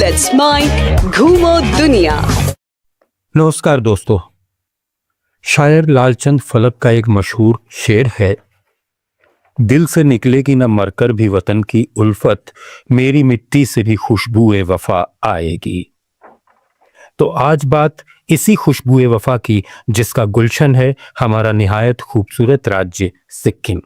That's my घूमो दुनिया। नमस्कार दोस्तों, शायर लालचंद फलक का एक मशहूर शेर है, दिल से निकलेगी न मरकर भी वतन की उल्फत, मेरी मिट्टी से भी खुशबुए वफा आएगी। तो आज बात इसी खुशबुए वफा की, जिसका गुलशन है हमारा निहायत खूबसूरत राज्य सिक्किम।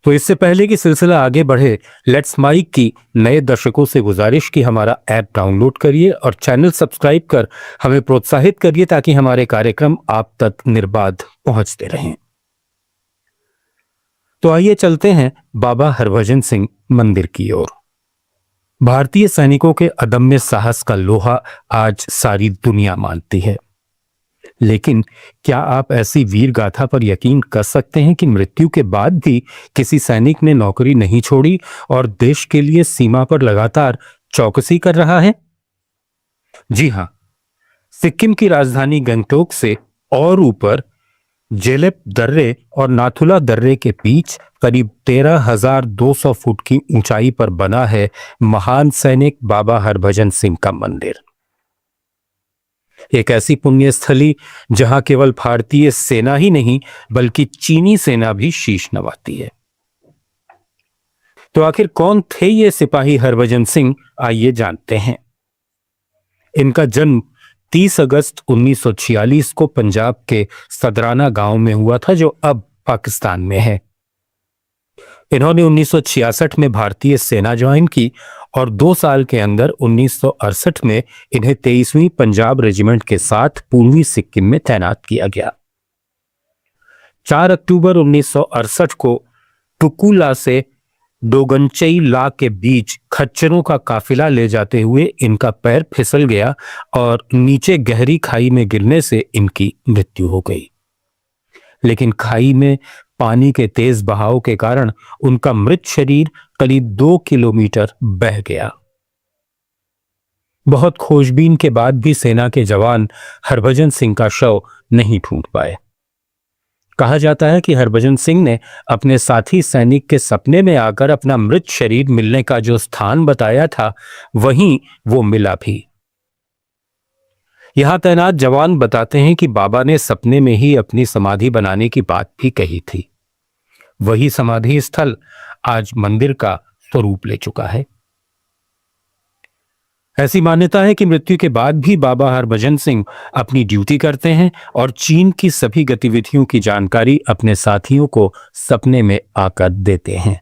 तो इससे पहले कि सिलसिला आगे बढ़े, लेट्स माइक की नए दर्शकों से गुजारिश कि हमारा ऐप डाउनलोड करिए और चैनल सब्सक्राइब कर हमें प्रोत्साहित करिए ताकि हमारे कार्यक्रम आप तक निर्बाध पहुंचते रहें। तो आइए चलते हैं बाबा हरभजन सिंह मंदिर की ओर। भारतीय सैनिकों के अदम्य साहस का लोहा आज सारी दुनिया मानती है, लेकिन क्या आप ऐसी वीर गाथा पर यकीन कर सकते हैं कि मृत्यु के बाद भी किसी सैनिक ने नौकरी नहीं छोड़ी और देश के लिए सीमा पर लगातार चौकसी कर रहा है? जी हां, सिक्किम की राजधानी गंगटोक से और ऊपर जेलेप दर्रे और नाथुला दर्रे के बीच करीब 13,200 फुट की ऊंचाई पर बना है महान सैनिक बाबा हरभजन सिंह का मंदिर। एक ऐसी पुण्य स्थली जहां केवल भारतीय सेना ही नहीं बल्कि चीनी सेना भी शीश नवाती है। तो आखिर कौन थे ये सिपाही हरभजन सिंह, आइए जानते हैं। इनका जन्म 30 अगस्त 1946 को पंजाब के सदराना गांव में हुआ था, जो अब पाकिस्तान में है। इन्होंने 1966 में भारतीय सेना ज्वाइन की और 2 साल के अंदर 1968 में इन्हें 23वीं पंजाब रेजिमेंट के साथ पूर्वी सिक्किम में तैनात किया गया। 4 अक्टूबर 1968 को टुकुला से डोगनचई ला के बीच खच्चरों का काफिला ले जाते हुए इनका पैर फिसल गया और नीचे गहरी खाई में गिरने से इनकी मृत्यु हो गई। लेकिन खाई में पानी के तेज बहाव के कारण उनका मृत शरीर करीब 2 किलोमीटर बह गया। बहुत खोजबीन के बाद भी सेना के जवान हरभजन सिंह का शव नहीं ढूंढ पाए। कहा जाता है कि हरभजन सिंह ने अपने साथी सैनिक के सपने में आकर अपना मृत शरीर मिलने का जो स्थान बताया था, वहीं वो मिला भी। यहां तैनात जवान बताते हैं कि बाबा ने सपने में ही अपनी समाधि बनाने की बात भी कही थी। वही समाधि स्थल आज मंदिर का स्वरूप ले चुका है। ऐसी मान्यता है कि मृत्यु के बाद भी बाबा हरभजन सिंह अपनी ड्यूटी करते हैं और चीन की सभी गतिविधियों की जानकारी अपने साथियों को सपने में आकर देते हैं।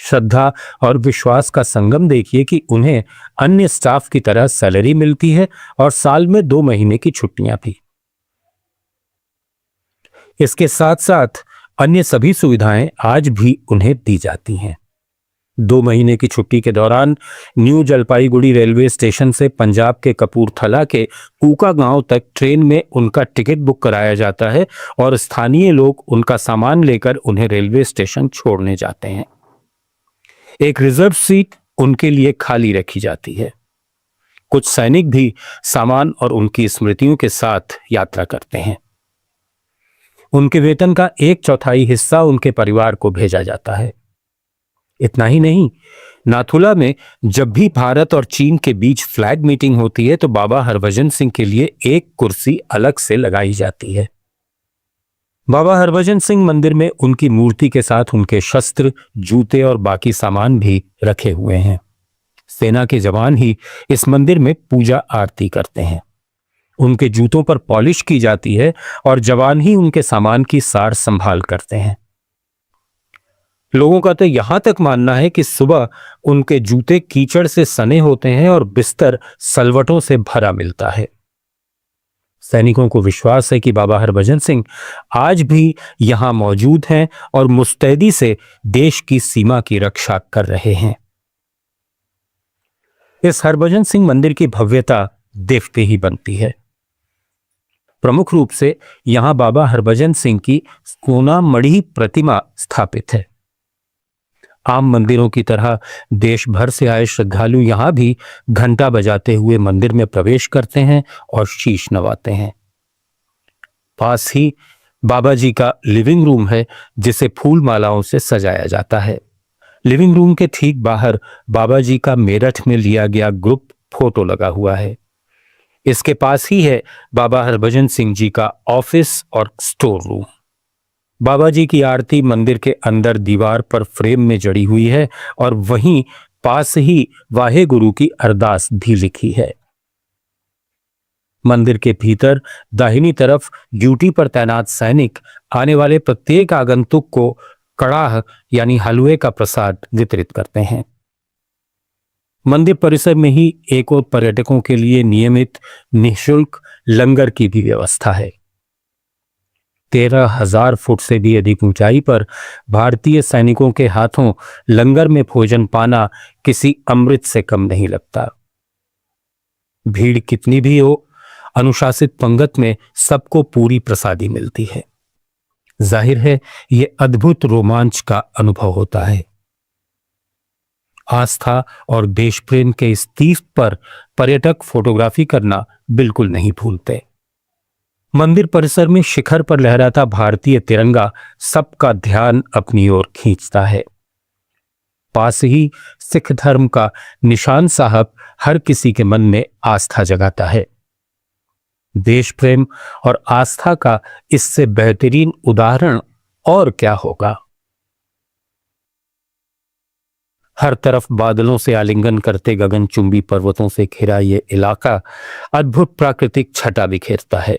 श्रद्धा और विश्वास का संगम देखिए कि उन्हें अन्य स्टाफ की तरह सैलरी मिलती है और साल में 2 महीने की छुट्टियां भी। इसके साथ साथ अन्य सभी सुविधाएं आज भी उन्हें दी जाती हैं। 2 महीने की छुट्टी के दौरान न्यू जलपाईगुड़ी रेलवे स्टेशन से पंजाब के कपूरथला के कूका गांव तक ट्रेन में उनका टिकट बुक कराया जाता है और स्थानीय लोग उनका सामान लेकर उन्हें रेलवे स्टेशन छोड़ने जाते हैं। एक रिजर्व सीट उनके लिए खाली रखी जाती है। कुछ सैनिक भी सामान और उनकी स्मृतियों के साथ यात्रा करते हैं। उनके वेतन का 1/4 हिस्सा उनके परिवार को भेजा जाता है। इतना ही नहीं, नाथुला में जब भी भारत और चीन के बीच फ्लैग मीटिंग होती है तो बाबा हरभजन सिंह के लिए एक कुर्सी अलग से लगाई जाती है। बाबा हरभजन सिंह मंदिर में उनकी मूर्ति के साथ उनके शस्त्र, जूते और बाकी सामान भी रखे हुए हैं। सेना के जवान ही इस मंदिर में पूजा आरती करते हैं। उनके जूतों पर पॉलिश की जाती है और जवान ही उनके सामान की सार संभाल करते हैं। लोगों का तो यहां तक मानना है कि सुबह उनके जूते कीचड़ से सने होते हैं और बिस्तर सलवटों से भरा मिलता है। सैनिकों को विश्वास है कि बाबा हरभजन सिंह आज भी यहां मौजूद हैं और मुस्तैदी से देश की सीमा की रक्षा कर रहे हैं। इस हरभजन सिंह मंदिर की भव्यता देखते ही बनती है। प्रमुख रूप से यहां बाबा हरभजन सिंह की सोना मणि प्रतिमा स्थापित है। आम मंदिरों की तरह देश भर से आए श्रद्धालु यहां भी घंटा बजाते हुए मंदिर में प्रवेश करते हैं और शीश नवाते हैं। पास ही बाबा जी का लिविंग रूम है, जिसे फूल मालाओं से सजाया जाता है। लिविंग रूम के ठीक बाहर बाबा जी का मेरठ में लिया गया ग्रुप फोटो लगा हुआ है। इसके पास ही है बाबा हरभजन सिंह जी का ऑफिस और स्टोर रूम। बाबा जी की आरती मंदिर के अंदर दीवार पर फ्रेम में जड़ी हुई है और वहीं पास ही वाहे गुरु की अरदास भी लिखी है। मंदिर के भीतर दाहिनी तरफ ड्यूटी पर तैनात सैनिक आने वाले प्रत्येक आगंतुक को कड़ाह यानी हलवे का प्रसाद वितरित करते हैं। मंदिर परिसर में ही एक और पर्यटकों के लिए नियमित निःशुल्क लंगर की भी व्यवस्था है। 13,000 फुट से भी अधिक ऊंचाई पर भारतीय सैनिकों के हाथों लंगर में भोजन पाना किसी अमृत से कम नहीं लगता। भीड़ कितनी भी हो, अनुशासित पंगत में सबको पूरी प्रसादी मिलती है। जाहिर है यह अद्भुत रोमांच का अनुभव होता है। आस्था और देश प्रेम के इस तीर्थ पर पर्यटक फोटोग्राफी करना बिल्कुल नहीं भूलते। मंदिर परिसर में शिखर पर लहराता भारतीय तिरंगा सबका ध्यान अपनी ओर खींचता है। पास ही सिख धर्म का निशान साहब हर किसी के मन में आस्था जगाता है। देश प्रेम और आस्था का इससे बेहतरीन उदाहरण और क्या होगा। हर तरफ बादलों से आलिंगन करते गगनचुंबी पर्वतों से घिरा ये इलाका अद्भुत प्राकृतिक छटा बिखेरता है।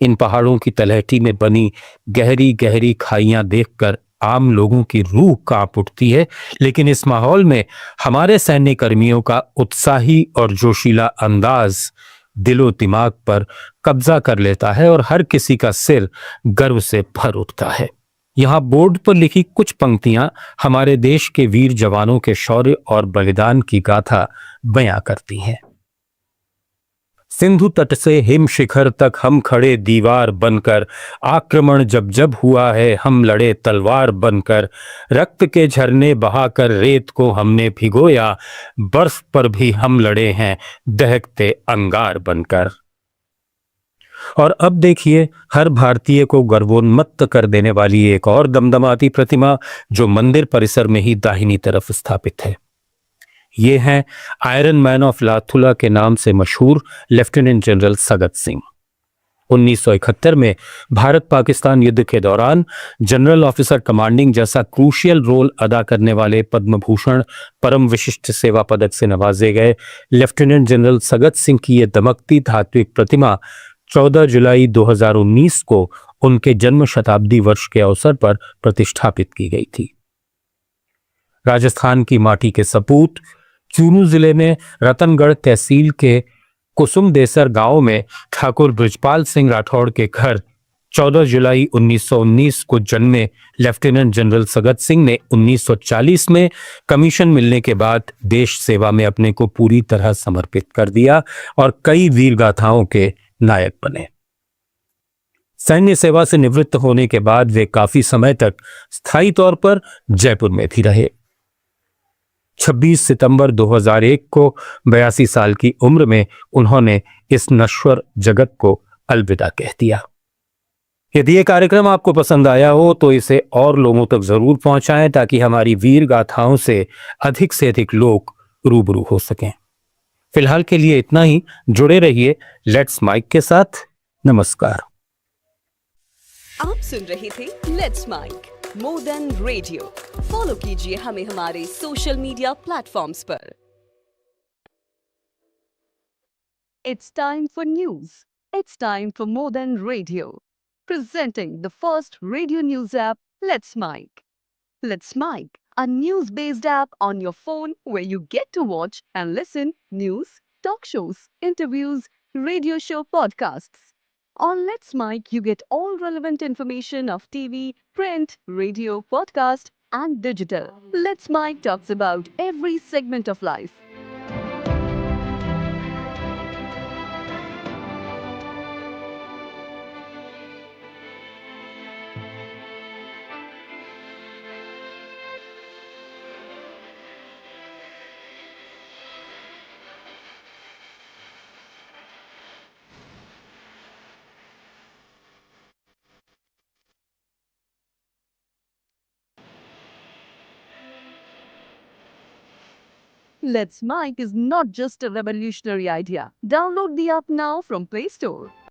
इन पहाड़ों की तलहटी में बनी गहरी गहरी खाइयां देखकर आम लोगों की रूह कांप उठती है, लेकिन इस माहौल में हमारे सैन्य कर्मियों का उत्साही और जोशीला अंदाज दिलो दिमाग पर कब्जा कर लेता है और हर किसी का सिर गर्व से भर उठता है। यहाँ बोर्ड पर लिखी कुछ पंक्तियां हमारे देश के वीर जवानों के शौर्य और बलिदान की गाथा बयां करती हैं। सिंधु तट से हिम शिखर तक हम खड़े दीवार बनकर, आक्रमण जब जब हुआ है हम लड़े तलवार बनकर, रक्त के झरने बहाकर रेत को हमने भिगोया, बर्फ पर भी हम लड़े हैं दहकते अंगार बनकर। और अब देखिए हर भारतीय को गर्वोन्मत्त कर देने वाली एक और दमदमाती प्रतिमा जो मंदिर परिसर में ही दाहिनी तरफ स्थापित है। ये हैं आयरन मैन ऑफ लाथुला के नाम से मशहूर लेफ्टिनेंट जनरल सगत सिंह। 1971 में भारत पाकिस्तान युद्ध के दौरान जनरल ऑफिसर कमांडिंग जैसा क्रूशियल रोल अदा करने वाले पद्म भूषण परम विशिष्ट सेवा पदक से नवाजे गए लेफ्टिनेंट जनरल सगत सिंह की यह दमकती धात्विक प्रतिमा 14 जुलाई 2019 को उनके जन्म शताब्दी वर्ष के अवसर पर प्रतिष्ठापित की गई थी। राजस्थान की माटी के सपूत चूरू जिले में रतनगढ़ तहसील के कुसुमदेसर गांव में ठाकुर बृजपाल सिंह राठौड़ के घर 14 जुलाई 1919 को जन्मे लेफ्टिनेंट जनरल सगत सिंह ने 1940 में कमीशन मिलने के बाद देश सेवा में अपने को पूरी तरह समर्पित कर दिया और कई वीर गाथाओं के नायक बने। सैन्य सेवा से निवृत्त होने के बाद वे काफी समय तक स्थायी तौर पर जयपुर में भी रहे। 26 सितंबर 2001 को 82 साल की उम्र में उन्होंने इस नश्वर जगत को अलविदा कह दिया। यदि ये कार्यक्रम आपको पसंद आया हो तो इसे और लोगों तक जरूर पहुंचाएं ताकि हमारी वीर गाथाओं से अधिक लोग रूबरू हो सकें। फिलहाल के लिए इतना ही। जुड़े रहिए लेट्स माइक के साथ। नमस्कार। आप सुन रहे थे let's mike more than radio. Follow कीजिए हमें हमारे सोशल मीडिया प्लेटफॉर्म्स पर। It's time for news. It's time for more than radio. Presenting the first radio news app, Let's Mike. Let's Mike, a news-based app on your phone where you get to watch and listen news, talk shows, interviews, radio show podcasts. On Let's Mike, you get all relevant information of TV, print, radio, podcast, and digital. Let's Mike talks about every segment of life. Let's Mike is not just a revolutionary idea. Download the app now from Play Store.